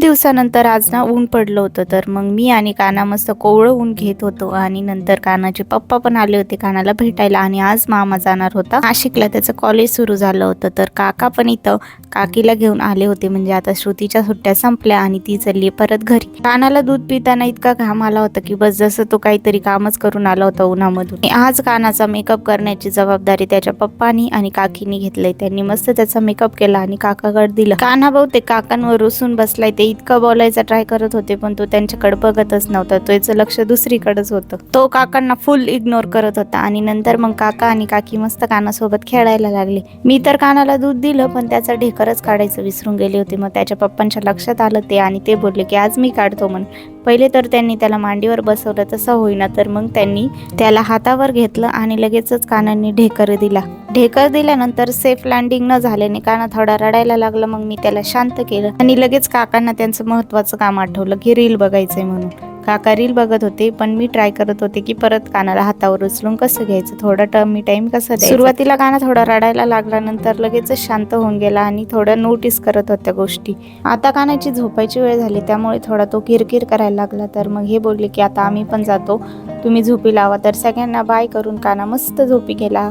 दिवसानंतर आज ना ऊन पडलं होतं, तर मग मी आणि काना मस्त कोवळं ऊन घेत होतो. आणि नंतर कानाचे पप्पा पण आले होते कानाला भेटायला. आणि आज मामा जाणार होता नाशिकला, त्याचं कॉलेज सुरू झालं होतं. तर काका पण इथं काकीला घेऊन आले होते. म्हणजे आता श्रुतीच्या सुट्ट्या संपल्या आणि ती चालली परत घरी. कानाला दूध पिताना इतका घाम आला होता की बस, जसं तो काहीतरी कामच करून आला होता उन्हामधून. आज कानाचा मेकअप करण्याची जबाबदारी त्याच्या पप्पानी आणि काकीनी घेतलंय. त्यांनी मस्त त्याचा मेकअप केला आणि काकाकडे दिला. काना बहुतेक काकांवर रुसून बसलाय. ते इतकं बोलायचा ट्राय करत होते पण तो त्यांच्याकडे बघतच नव्हता. त्याचं लक्ष दुसरीकडेच होतं. तो काकांना फुल इग्नोर करत होता. आणि नंतर मग काका आणि काकी मस्त कानासोबत खेळायला लागले. मी तर कानाला दूध दिलं पण त्याचा ढेकरच काढायचं विसरून गेले होते. मग त्याच्या पप्पांच्या लक्षात आलं ते आणि ते बोलले की आज मी काढतो म्हणून. पहिले तर त्यांनी त्याला मांडीवर बसवलं, तसं होईना. तर मग त्यांनी त्याला हातावर घेतलं आणि लगेचच कानांनी ढेकर दिला. ढेकर दिल्यानंतर सेफ लँडिंग न झाल्याने काना थोडा रडायला लागला. मग मी त्याला शांत केलं आणि लगेच काकांना त्यांचं महत्त्वाचं काम आठवलं की रील बघायचंय म्हणून. काका रील बघत होते पण मी ट्राय करत होते की परत कानाला हातावर उचलून कसं घ्यायचं, थोडा टाइम कसं द्यायचं. सुरुवातीला काना थोडा रडायला लागला, नंतर लगेचच शांत होऊन गेला आणि थोडं नोटीस करत होत्या गोष्टी. आता कानाची झोपायची वेळ झाली, त्यामुळे थोडा तो किरकिर करायला लागला. तर मग हे बोलले की आता आम्ही पण जातो, तुम्ही झोपी लावा. तर सगळ्यांना बाय करून काना मस्त झोपी गेला.